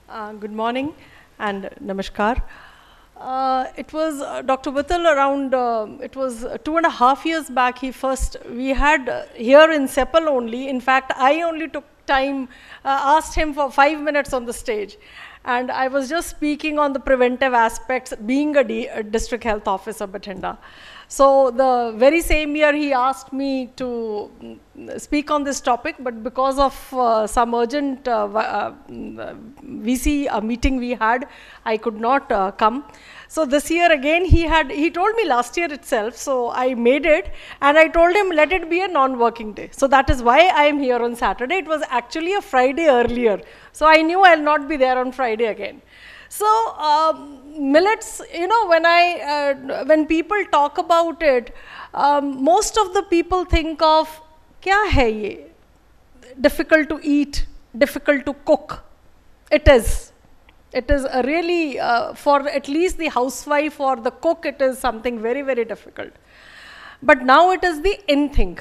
Good morning and namaskar. It was Dr. Vittal around, it was 2.5 years back, we had here in Seppal only, in fact, I only took time, asked him for 5 minutes on the stage. And I was just speaking on the preventive aspects, being a district health officer, Bathinda. So the very same year he asked me to speak on this topic, but because of some urgent VC meeting we had, I could not come. So this year again he told me last year itself, so I made it and I told him let it be a non-working day. So that is why I am here on Saturday. It was actually a Friday earlier. So I knew I'll not be there on Friday again. So millets, you know, when people talk about it, most of the people think of, kya hai ye? Difficult to eat, difficult to cook. It is. It is really, for at least the housewife or the cook, it is something very, very difficult. But now it is the in thing.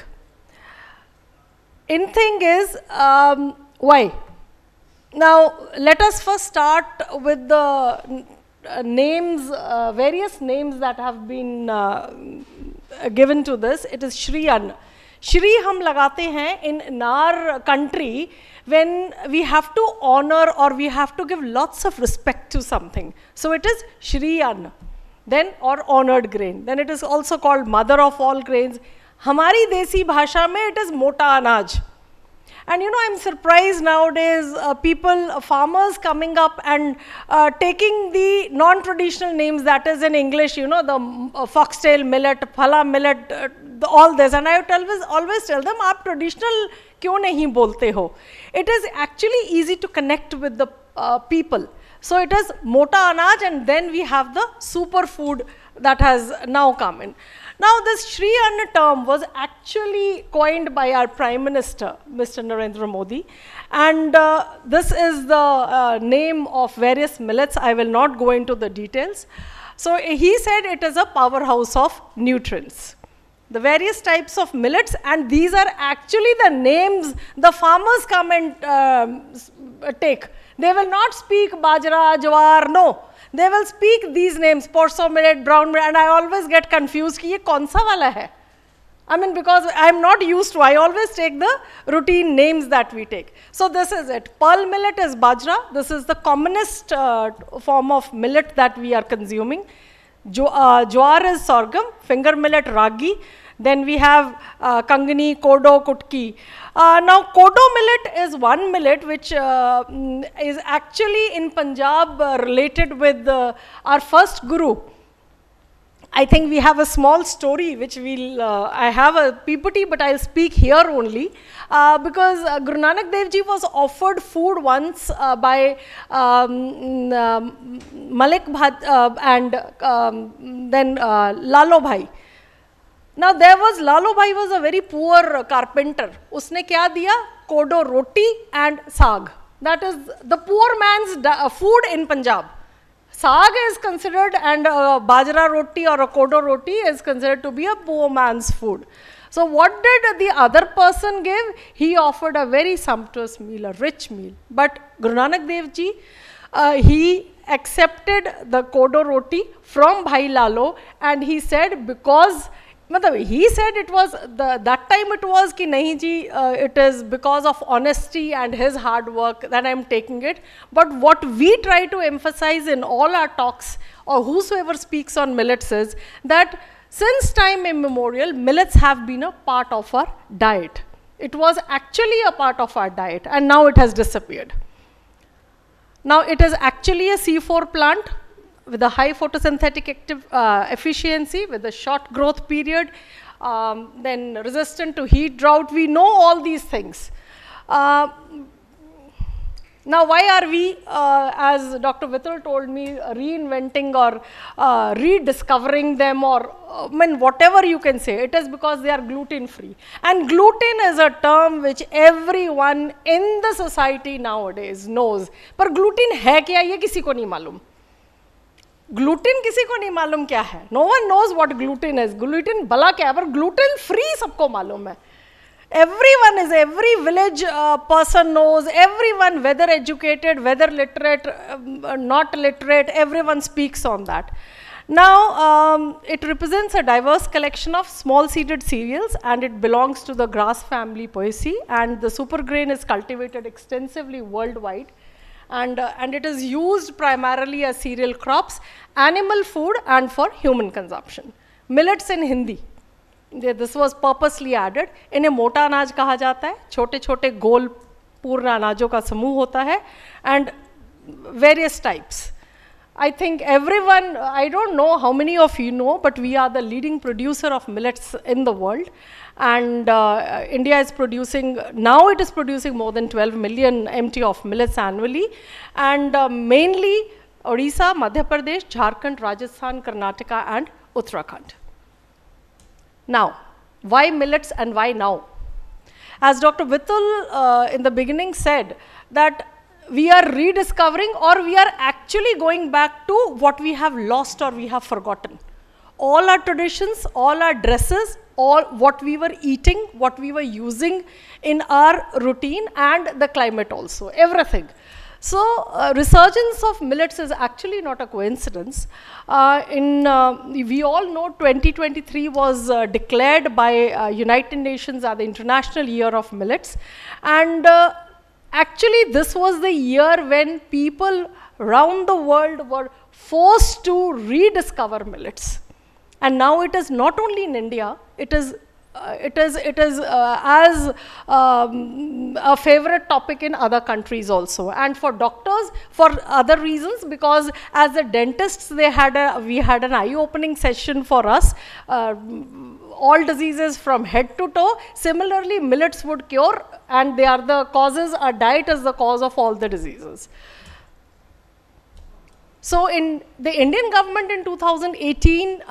In thing is, why? Now, let us first start with the names, various names that have been given to this. It is Shri Ann. Shri hum lagate hain in our country when we have to honor or we have to give lots of respect to something. So it is Shri Ann, then or honored grain. Then it is also called mother of all grains. Hamari desi bhasha mein it is mota anaj. And you know, I'm surprised nowadays, farmers coming up and taking the non-traditional names that is in English, you know, the foxtail millet, phala millet, all this. And I always tell them, aap traditional kyun nahi bolte ho? It is actually easy to connect with the people. So it is mota anaj, and then we have the superfood that has now come in. Now, this Shri Ann term was actually coined by our Prime Minister, Mr. Narendra Modi, and this is the name of various millets. I will not go into the details. So, he said it is a powerhouse of nutrients. The various types of millets, and these are actually the names the farmers come and take. They will not speak bajra, jawar, no. They will speak these names, porso millet, brown millet, and I always get confused ki ye kaun sa wala hai? I mean, because I'm not used to, I always take the routine names that we take. So this is it. Pearl millet is bajra. This is the commonest form of millet that we are consuming. Jowar is sorghum, finger millet ragi. Then we have kangani, kodo, kutki. Now, kodo millet is one millet which is actually in Punjab related with our first guru. I think we have a small story which I have a PPT, but I'll speak here only. Because Guru Nanak Dev Ji was offered food once by Malik Bhat and then Lalo Bhai. Now there was, Lalo Bhai was a very poor carpenter. Usne kya diya? Kodo roti and saag. That is the poor man's food in Punjab. Saag is considered, and bajra roti or a kodo roti is considered to be a poor man's food. So what did the other person give? He offered a very sumptuous meal, a rich meal. But Guru Nanak Dev Ji, he accepted the kodo roti from Bhai Lalo, and he said, because he said it was, that time it was ki nahi ji, it is because of honesty and his hard work that I am taking it. But what we try to emphasize in all our talks, or whosoever speaks on millets, is that since time immemorial, millets have been a part of our diet. It was actually a part of our diet, and now it has disappeared. Now it is actually a C4 plant with a high photosynthetic efficiency, with a short growth period, then resistant to heat, drought. We know all these things. Now, why are we, as Dr. Vittal told me, reinventing or rediscovering them, or whatever you can say? It is because they are gluten-free. And gluten is a term which everyone in the society nowadays knows. But gluten hai kya, ye kisi ko nahi malum. Gluten किसी को नहीं मालूम क्या है. No one knows what gluten is. Gluten भला क्या है, पर gluten free सबको मालूम है. Every village person knows, everyone, whether educated, whether literate, not literate, everyone speaks on that. Now, it represents a diverse collection of small seeded cereals, and it belongs to the grass family Poaceae, and the super grain is cultivated extensively worldwide, and it is used primarily as cereal crops, animal food, and for human consumption. Millets in Hindi. This was purposely added. इन्हें मोटा अनाज कहा जाता है, छोटे छोटे गोल पूर्ण अनाजों का समूह होता है, and various types. I think everyone, I don't know how many of you know, but we are the leading producer of millets in the world, and India is producing, now it is producing more than 12 million MT of millets annually, and mainly Odisha, Madhya Pradesh, Jharkhand, Rajasthan, Karnataka, and Uttarakhand. Now, why millets and why now? As Dr. Vitul in the beginning said, that we are rediscovering, or we are actually going back to what we have lost or we have forgotten. All our traditions, all our dresses, all what we were eating, what we were using in our routine, and the climate also, everything. So, resurgence of millets is actually not a coincidence. We all know 2023 was declared by United Nations as the International Year of Millets, and actually this was the year when people around the world were forced to rediscover millets. And now it is not only in India, it is as a favorite topic in other countries also, and for doctors for other reasons, because as the dentists we had an eye-opening session for us, all diseases from head to toe. Similarly, millets would cure, and they are the causes, our diet is the cause of all the diseases. So, in the Indian government in 2018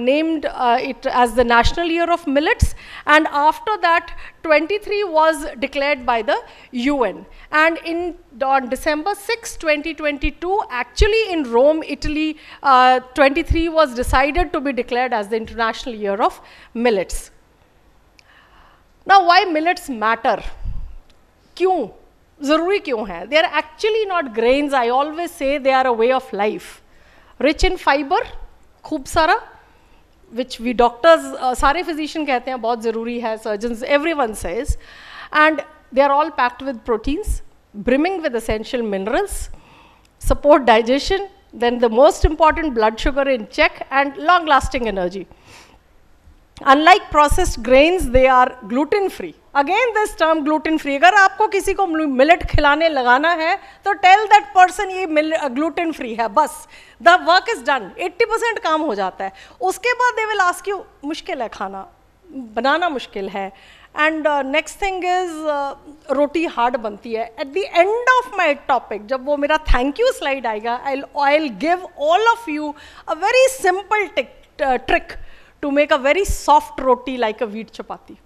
named it as the National Year of Millets, and after that 23 was declared by the UN. And on December 6, 2022, actually in Rome, Italy, 23 was decided to be declared as the International Year of Millets. Now, why millets matter? क्यों? ज़रूरी क्यों है? They are actually not grains. I always say they are a way of life. Rich in fiber, खूब सारा, which we doctors, सारे physician कहते हैं बहुत ज़रूरी है, surgeons, everyone says, and they are all packed with proteins, brimming with essential minerals, support digestion, then the most important, blood sugar in check, and long-lasting energy. Unlike processed grains, they are gluten-free. Again, this term gluten-free. अगर आपको किसी को millet खिलाने लगाना है, तो tell that person ये gluten-free है, बस. The work is done. 80% काम हो जाता है. उसके बाद they will ask you, मुश्किल है खाना, बनाना मुश्किल है. And next thing is, roti hard बनती है. At the end of my topic, जब वो मेरा thank you slide आएगा, I'll give all of you a very simple trick to make a very soft roti like a wheat chapati.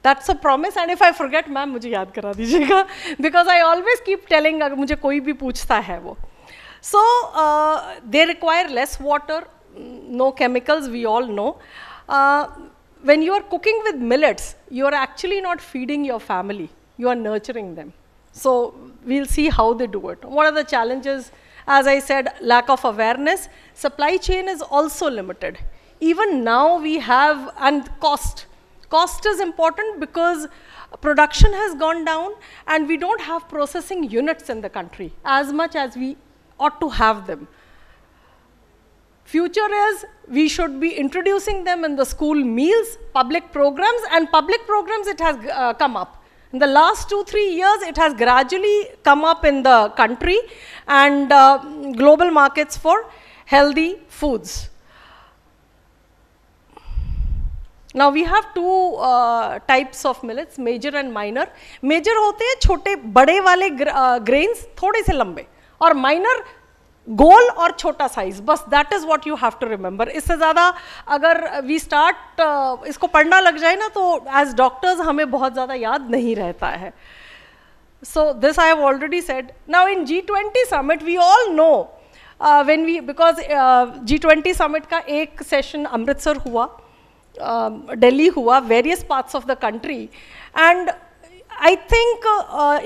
That's a promise, and if I forget, ma'am, मुझे याद करा दीजिएगा, because I always keep telling, अगर मुझे कोई भी पूछता है वो. So, they require less water, no chemicals, we all know. When you are cooking with millets, you are actually not feeding your family, you are nurturing them. So, we'll see how they do it. What are the challenges? As I said, lack of awareness. Supply chain is also limited. Even now we have, and cost. Cost is important because production has gone down and we don't have processing units in the country as much as we ought to have them. Future is, we should be introducing them in the school meals, public programs, and public programs it has come up. In the last 2-3 years, it has gradually come up in the country, and global markets for healthy foods. Now we have two types of millets, major and minor. Major होते हैं छोटे बड़े वाले grains, थोड़े से लंबे, और minor गोल और छोटा size. बस that is what you have to remember. इससे ज़्यादा अगर we start इसको पढ़ना लग जाए ना, तो as doctors हमें बहुत ज़्यादा याद नहीं रहता है. So this I have already said. Now in G20 summit we all know because G20 summit का एक session अमृतसर हुआ. Delhi hua, various parts of the country. And I think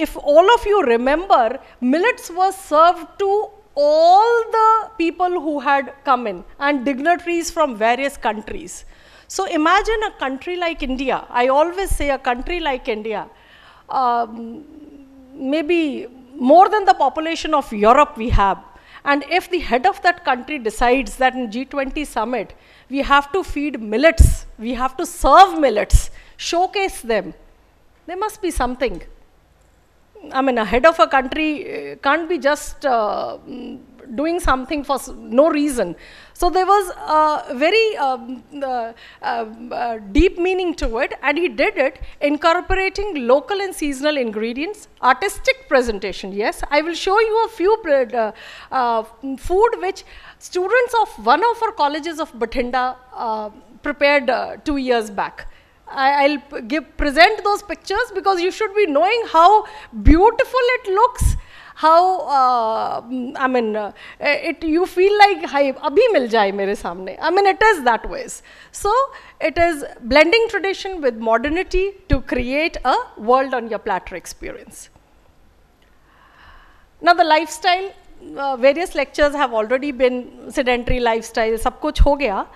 if all of you remember, millets was served to all the people who had come in and dignitaries from various countries. So imagine a country like India. I always say a country like India, maybe more than the population of Europe we have. And if the head of that country decides that in G20 summit, we have to feed millets, we have to serve millets, showcase them, there must be something. I mean, a head of a country can't be just doing something for no reason. So there was a very deep meaning to it, and he did it incorporating local and seasonal ingredients, artistic presentation. Yes, I will show you a few food which students of one of our colleges of Bathinda prepared 2 years back. I'll present those pictures because you should be knowing how beautiful it looks, how I mean, you feel like abhi mil jaye mere samne. I mean, it is that ways. So it is blending tradition with modernity to create a world on your platter experience. Now the lifestyle, various lectures have already been sedentary lifestyle, sab kuch ho gaya.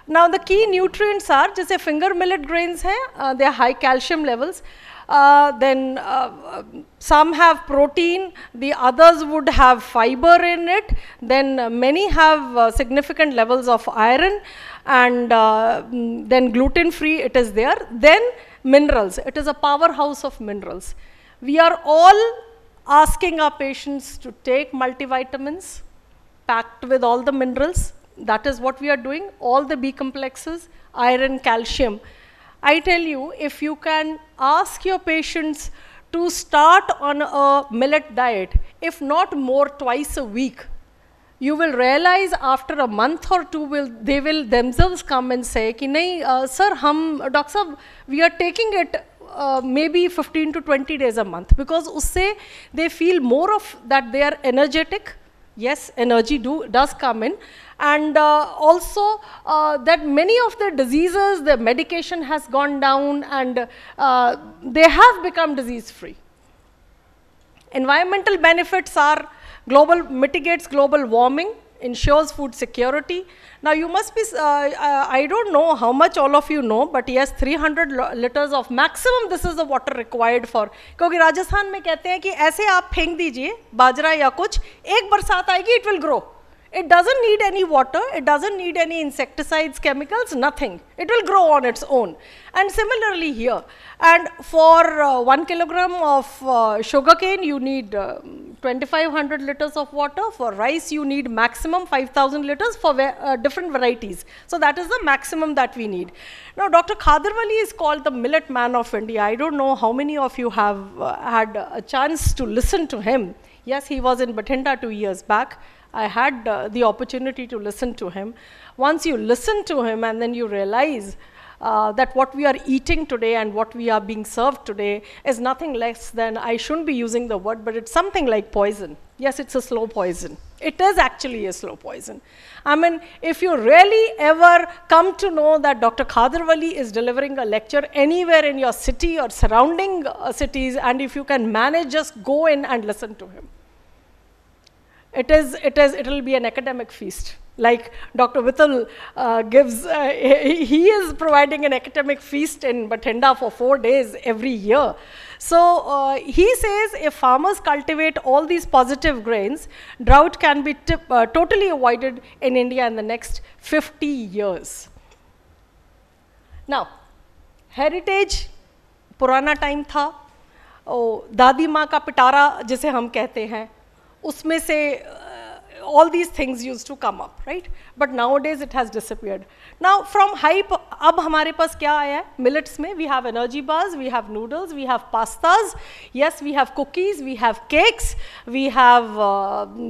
Now the key nutrients are, जैसे finger millet grains हैं, they are high calcium levels. Then some have protein, the others would have fiber in it. Then many have significant levels of iron, and then gluten-free it is there. Then minerals, it is a powerhouse of minerals. We are all asking our patients to take multivitamins packed with all the minerals. That is what we are doing, all the B complexes, iron, calcium. I tell you, if you can ask your patients to start on a millet diet, if not more, twice a week, you will realize after a month or two, they will themselves come and say, ki nahi, sir, Dr. Sahab, we are taking it maybe 15 to 20 days a month, because usse they feel more of that they are energetic. Yes, energy does come in. And also that many of the diseases, the medication has gone down, and they have become disease-free. Environmental benefits are mitigates global warming, ensures food security. Now you must be, I don't know how much all of you know, but yes, 300 liters of maximum, this is the water required for. क्योंकि राजस्थान में कहते हैं कि ऐसे आप फेंक दीजिए बाजरा या कुछ, एक बरसात आएगी, it will grow. It doesn't need any water, it doesn't need any insecticides, chemicals, nothing. It will grow on its own. And similarly here. And for 1 kilogram of sugarcane, you need 2500 liters of water. For rice, you need maximum 5000 liters for different varieties. So that is the maximum that we need. Now, Dr. Khadarwali is called the millet man of India. I don't know how many of you have had a chance to listen to him. Yes, he was in Bathinda 2 years back. I had the opportunity to listen to him. Once you listen to him and then you realize that what we are eating today and what we are being served today is nothing less than, I shouldn't be using the word, but it's something like poison. Yes, it's a slow poison. It is actually a slow poison. I mean, if you really ever come to know that Dr. Khadarwali is delivering a lecture anywhere in your city or surrounding cities, and if you can manage, just go in and listen to him. It will be an academic feast. Like Dr. Vittal gives, he is providing an academic feast in Bathinda for 4 days every year. So he says if farmers cultivate all these positive grains, drought can be totally avoided in India in the next 50 years. Now, heritage, पुराना time था, दादी माँ का पिटारा जिसे हम कहते हैं, उसमें से all these things used to come up, right? But nowadays it has disappeared. Now from hype, अब हमारे पास क्या आया है? Millets में we have energy bars, we have noodles, we have pastas, yes, we have cookies, we have cakes, we have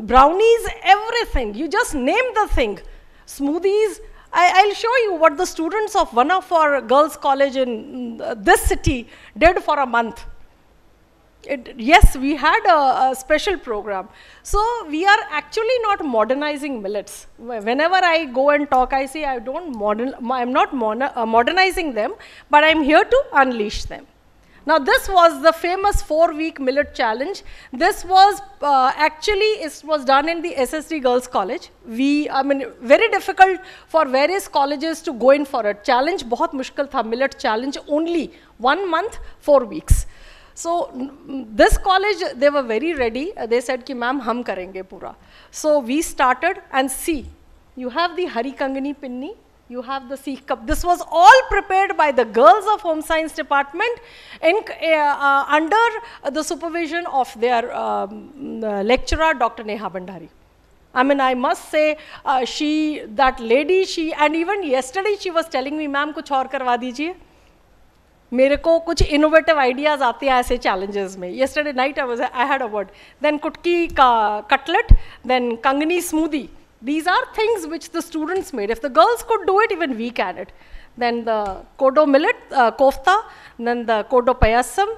brownies, everything. You just name the thing. Smoothies. I'll show you what the students of one of our girls' college in this city did for a month. Yes, we had a special program. So we are actually not modernizing millets. Whenever I go and talk, I say I'm not modernizing them, but I'm here to unleash them. Now this was the famous 4-week millet challenge. This was it was done in the SSD Girls College. Very difficult for various colleges to go in for a challenge. बहुत मुश्किल था millet challenge, only 1 month, 4 weeks. So this college, they were very ready. They said कि ma'am हम करेंगे पूरा. So we started, and see, you have the Hari Kangani Pinni, you have the Sikh Cup. This was all prepared by the girls of Home Science Department under the supervision of their lecturer, Dr. Neha Bhandari. I must say, that lady, and even yesterday she was telling me, ma'am, कुछ और करवा दीजिए. मेरे को कुछ innovative ideas आते हैं ऐसे चैलेंजेस में. Yesterday night I had a word. Then kutki ka cutlet, then kangani smoothie. These are things which the students made. If the girls could do it, even we can it. Then the kodo millet kofta, then the kodo payasam,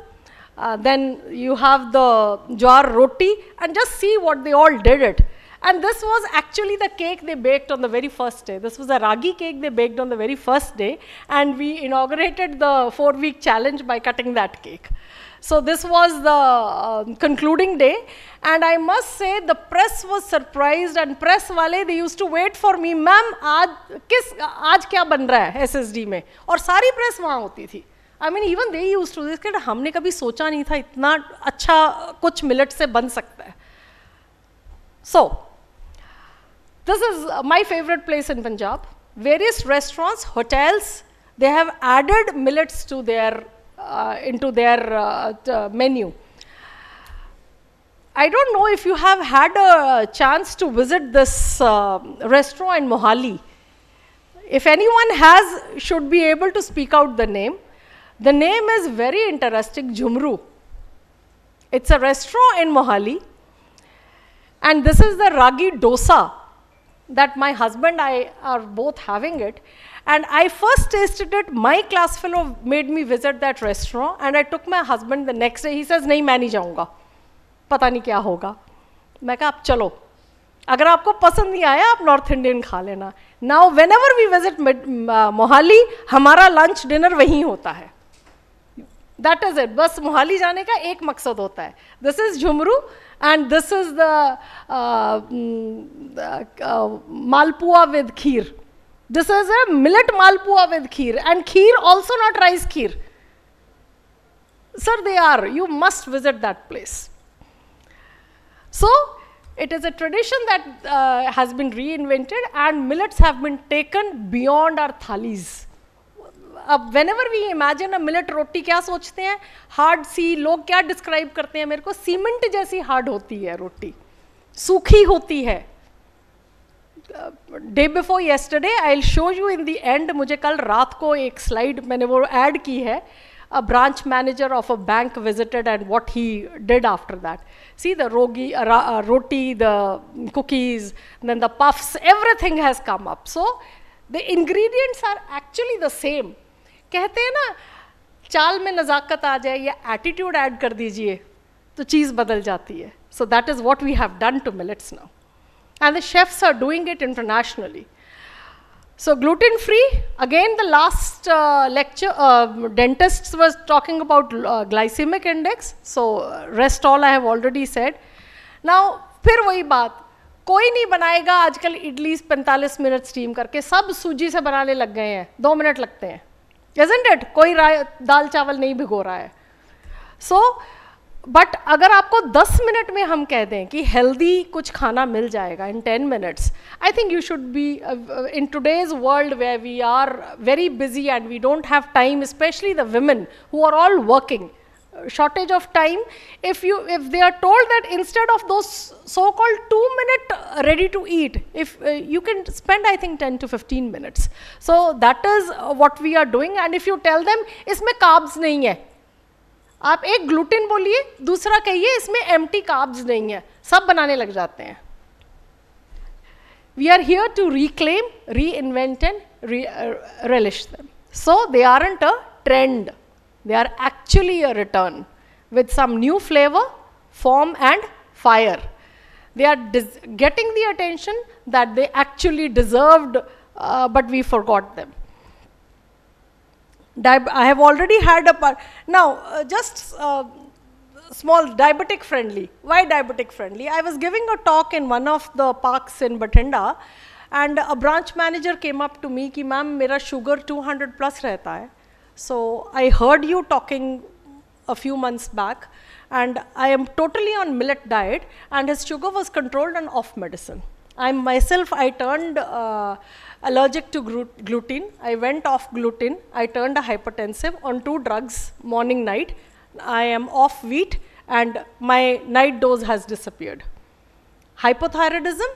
then you have the jawar roti, and just see what they all did it. And this was actually the cake they baked on the very first day. This was a ragi cake they baked on the very first day, and we inaugurated the 4-week challenge by cutting that cake. So this was the concluding day, and I must say the press was surprised, and press wale, they used to wait for me, ma'am, आज क्या बन रहा है SSD में, और सारी press वहाँ होती थी. Even they used to this, हमने कभी सोचा नहीं था इतना अच्छा कुछ मिलेट से बन सकता है. So this is my favorite place in Punjab. Various restaurants, hotels, they have added millets to their into their menu. I don't know if you have had a chance to visit this restaurant in Mohali. If anyone has, should be able to speak out the name. The name is very interesting, Jhumru. It's a restaurant in Mohali, and this is the ragi dosa that my husband and I are both having it. And I first tasted it, my class fellow made me visit that restaurant, and I took my husband the next day. He says, नहीं मैं नहीं जाऊँगा, पता नहीं क्या होगा. मैं कहा आप चलो, अगर आपको पसंद नहीं आया आप नॉर्थ इंडियन खा लेना. Now whenever we visit Mohali, हमारा lunch dinner वहीं होता है. That is it. बस मोहाली जाने का एक मकसद होता है. This is Jhumru, and this is the malpua with kheer. This is a millet malpua with kheer, and kheer also not rice kheer. Sir, they are. You must visit that place. So it is a tradition that has been reinvented, and millets have been taken beyond our thalis. अब whenever we imagine a millet रोटी क्या सोचते हैं, hard सी, लोग क्या describe करते हैं मेरे को, सीमेंट जैसी हार्ड होती है रोटी, सूखी होती है. Day before yesterday I will show you in the end. मुझे कल रात को एक स्लाइड मैंने वो ऐड की है. A branch manager of a bank visited, and what he did after that. See the roti, the cookies, then the puffs, everything has come up. So the ingredients are actually the same. कहते हैं ना, चाल में नज़ाकत आ जाए या attitude add कर दीजिए तो चीज़ बदल जाती है. So that is what we have done to millets now, and the chefs are doing it internationally. So gluten free, again the last lecture, dentists was talking about glycemic index. So rest all I have already said. Now फिर वही बात, कोई नहीं बनाएगा आजकल idli 45 minute steam करके, सब सूजी से बनाने लग गए हैं, 2 मिनट लगते हैं. Isn't it? कोई दाल चावल नहीं भिगो रहा है. So बट अगर आपको 10 मिनट में हम कह दें कि हेल्दी कुछ खाना मिल जाएगा in 10 minutes, I think you should be in today's world where we are very busy and we don't have time, specially the women who are all working, shortage of time. If they are told that instead of those so-called 2-minute ready to eat, if you can spend I think 10 to 15 minutes. So that is what we are doing. And if you tell them इसमें carbs नहीं है, आप एक gluten बोलिए, दूसरा कहिए इसमें empty carbs नहीं है, सब बनाने लग जाते हैं. We are here to reclaim, reinvent and relish them. So they aren't a trend, they are actually a return. with some new flavor, form and fire. They are getting the attention that they actually deserved, but we forgot them. I have already had a now just small diabetic friendly. Why diabetic friendly? I was giving a talk in one of the parks in Bathinda, and a branch manager came up to me कि ma'am मेरा sugar 200 plus रहता है. So I heard you talking a few months back, and I am totally on millet diet, and his sugar was controlled and off medicine. I turned allergic to gluten. I went off gluten. I turned a hypertensive on 2 drugs, morning, night. I am off wheat, and my night dose has disappeared. Hypothyroidism,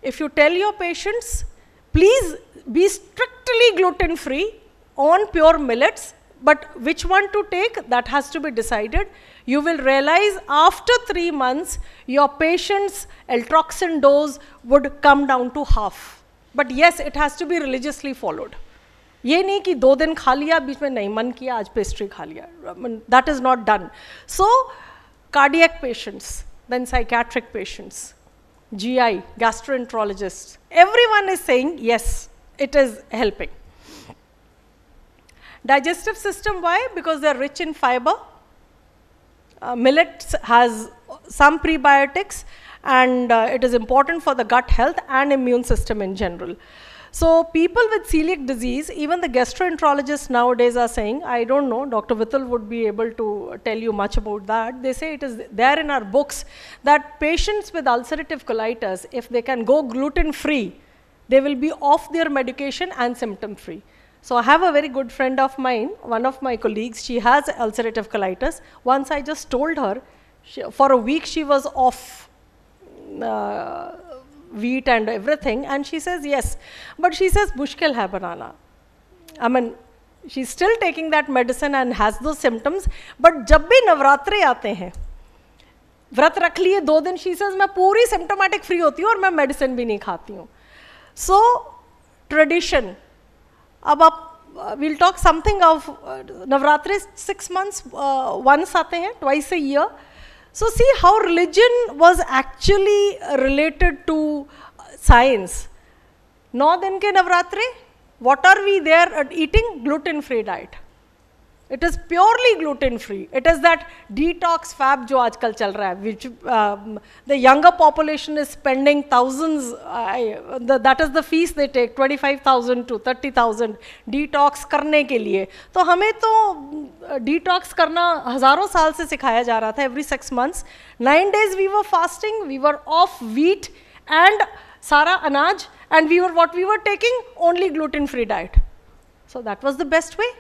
if you tell your patients, please be strictly gluten-free on pure millets, but which one to take, that has to be decided. You will realize after 3 months, your patient's Eltroxin dose would come down to half. But yes, it has to be religiously followed. ये नहीं कि 2 दिन खा लिया, बीच में नहीं मन किया, आज पेस्ट्री खा लिया. That is not done. So, cardiac patients, then psychiatric patients, GI, gastroenterologists, everyone is saying yes, it is helping. Digestive system, why? Because they are rich in fiber. Millet has some prebiotics, and it is important for the gut health and immune system in general. So people with celiac disease, even the gastroenterologists nowadays are saying, I don't know, Dr. Vittal would be able to tell you much about that. They say it is there in our books that patients with ulcerative colitis, if they can go gluten-free, they will be off their medication and symptom-free. So I have a very good friend of mine, one of my colleagues, she has ulcerative colitis. Once I just told her, for a week she was off wheat and everything, and she says yes, but she says mushkil hai banana. I mean, she's still taking that medicine and has those symptoms, but जब भी नवरात्रे आते हैं, व्रत रख लिए 2 दिन, she says मैं पूरी symptomatic free होती हूँ और मैं medicine भी नहीं खाती हूँ. So tradition. अब आप we'll talk something of Navratre 6 months once आते हैं, twice a year. So see how religion was actually related to science. 9 दिन के नवरात्रे, what are we there eating? Gluten-free diet. It is purely gluten-free. It is that detox fab जो आजकल चल रहा है, which the younger population is spending thousands. That is the fees they take, 25,000 to 30,000 detox करने के लिए. तो हमें तो detox करना हजारों साल से सिखाया जा रहा था. Every 6 months, 9 days we were fasting. We were off wheat and सारा अनाज, and what we were taking only gluten-free diet. So that was the best way.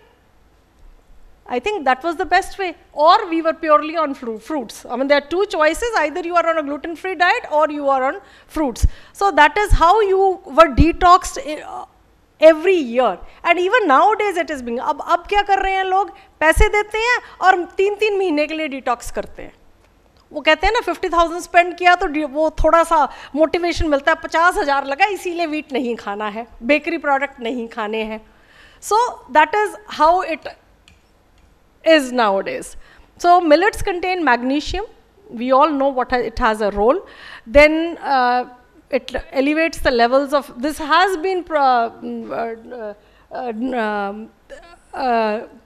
I think that was the best way. Or we were purely on fruits. I mean, there are 2 choices. Either you are on a gluten-free diet or you are on fruits. So that is how you were detoxed every year. And even nowadays it is being. अब क्या कर रहे हैं लोग? पैसे देते हैं और 3-3 महीने के लिए detox करते हैं. वो कहते हैं ना 50,000 स्पेंड किया तो वो थोड़ा सा मोटिवेशन मिलता है, 50,000 लगा इसीलिए वीट नहीं खाना है, बेकरी प्रोडक्ट नहीं खाने हैं. So that is how it is nowadays. So millets contain magnesium. We all know what it has a role. Then it elevates the levels of, this has been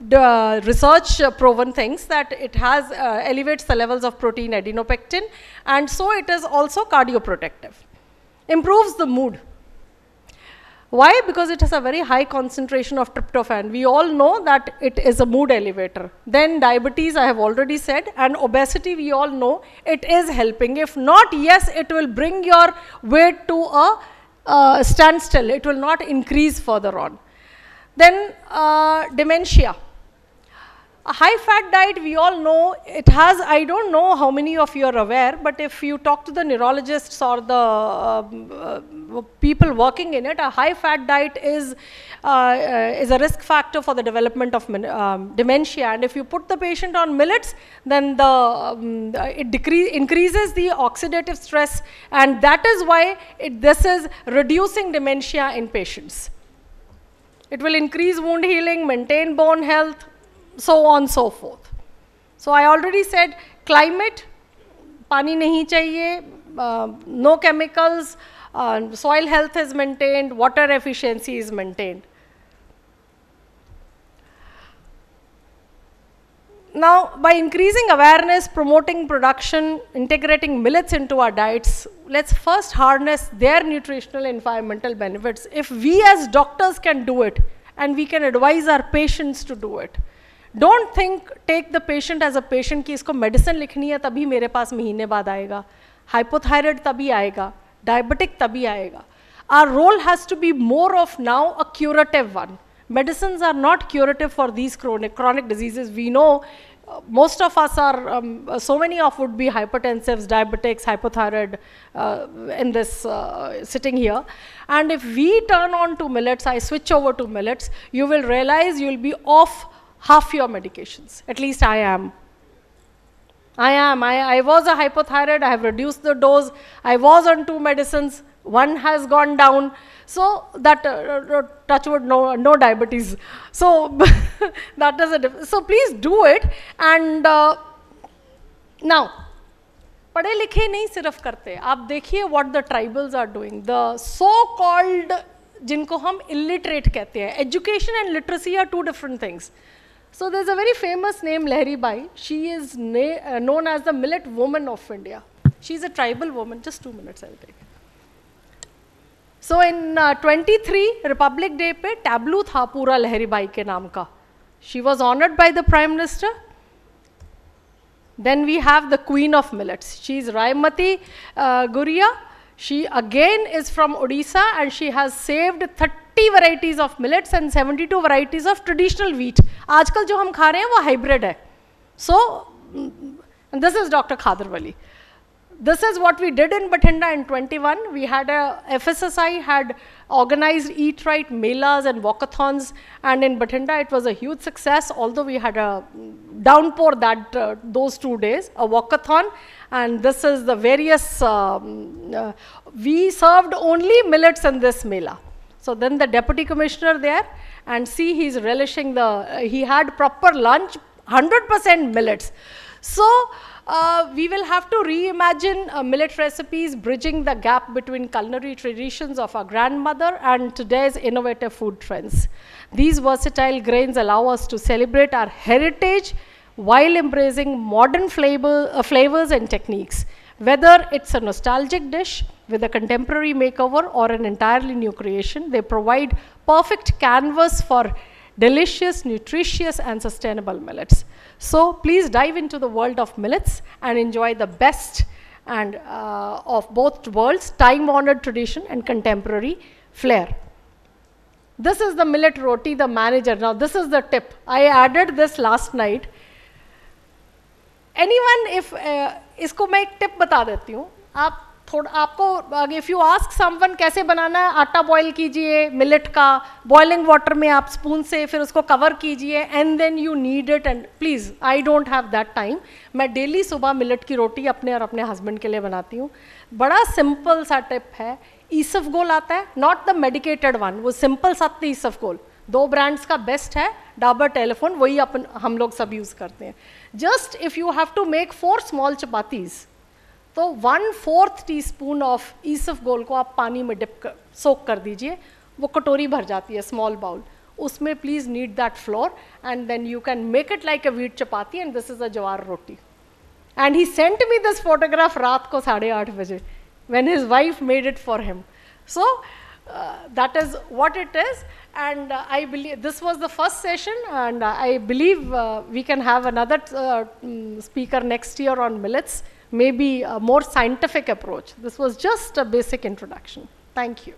the research proven things that it has elevates the levels of protein adenopectin, and so it is also cardioprotective. Improves the mood. Why? Because it has a very high concentration of tryptophan. We all know that it is a mood elevator. Then diabetes, I have already said, and obesity, we all know it is helping. If not, yes, it will bring your weight to a standstill. It will not increase further on. Then dementia. A high-fat diet, we all know, it has, I don't know how many of you are aware, but if you talk to the neurologists or the people working in it, a high-fat diet is a risk factor for the development of dementia. And if you put the patient on millets, then it increases the oxidative stress, and that is why this is reducing dementia in patients. It will increase wound healing, maintain bone health, so on and so forth. So I already said climate, pani nahi chahiye, no chemicals, soil health is maintained, water efficiency is maintained. Now, by increasing awareness, promoting production, integrating millets into our diets, let's first harness their nutritional and environmental benefits. If we as doctors can do it, and we can advise our patients to do it, don't take the patient as a patient कि इसको medicine लिखनी है तभी मेरे पास महीने बाद आएगा, hypothyroid तभी आएगा, diabetic तभी आएगा. Our role has to be more of now a curative one. Medicines are not curative for these chronic diseases. We know most of us are, so many of would be hypertensives, diabetics, hypothyroid in this sitting here. And if we turn on to millets, I switch over to millets, you will realize you will be off half your medications. At least I am. I was a hypothyroid, I have reduced the dose, I was on 2 medicines, 1 has gone down. So that, touch wood, no diabetes. So that is a difference. So please do it. And now, पढ़े लिखे नहीं सिर्फ करते, आप देखिए what the tribals are doing. The so-called, जिनको हम illiterate कहते हैं, education and literacy are 2 different things. So there's a very famous name, Lahari Bai. She is known as the millet woman of India. She's a tribal woman. Just 2 minutes, I'll take it. So in 23 Republic Day पे tableau था पूरा लहरी by के नाम का. She was honored by the Prime Minister. Then we have the Queen of Millets. She is Raimati Guria. She again is from Odisha and she has saved 30 varieties of millets and 72 varieties of traditional wheat. आजकल जो हम खा रहे हैं वो hybrid है. So and this is Dr. Khadarwali. This is what we did in Bathinda in 21. We had FSSI had organized Eat Right melas and walkathons, and in Bathinda it was a huge success, although we had a downpour those 2 days, a walkathon, and this is the various, we served only millets in this mela. So then the deputy commissioner there, and see he's relishing he had proper lunch, 100% millets. So, we will have to reimagine millet recipes, bridging the gap between culinary traditions of our grandmother and today's innovative food trends. These versatile grains allow us to celebrate our heritage while embracing modern flavors and techniques. Whether it's a nostalgic dish with a contemporary makeover or an entirely new creation, they provide perfect canvas for delicious, nutritious, and sustainable millets. So please dive into the world of millets and enjoy the best and of both worlds, time-honored tradition and contemporary flair. This is the millet roti, the manager. Now this is the tip. I added this last night. Anyone, if इसको मैं एक tip बता देती हूँ, आप थोड़ा आपको if you ask someone कैसे बनाना है, आटा बॉयल कीजिए मिलेट का, बॉइलिंग वाटर में आप स्पून से फिर उसको कवर कीजिए and then you need it. And please I don't have that time. मैं डेली सुबह मिलेट की रोटी अपने और अपने हस्बैंड के लिए बनाती हूँ. बड़ा सिंपल सा टिप है. ईसफगोल आता है, नॉट द मेडिकेटेड वन, वो सिंपल सत्य ईसफगोल. 2 ब्रांड्स का बेस्ट है, डाबर टेलीफोन, वही हम लोग सब यूज़ करते हैं. Just if you have to make 4 small chapatis, तो 1/4 टीस्पून ऑफ ईसफगोल को आप पानी में सोक कर दीजिए. वो कटोरी भर जाती है, स्मॉल बाउल. उसमें please need that flour and then you can make it like a wheat chapati and this is a jowar roti. And he sent me this photograph रात को 8:30 बजे when his wife made it for him. So that is what it is, and I believe this was the first session, and I believe we can have another speaker next year on millets, maybe a more scientific approach. This was just a basic introduction. Thank you.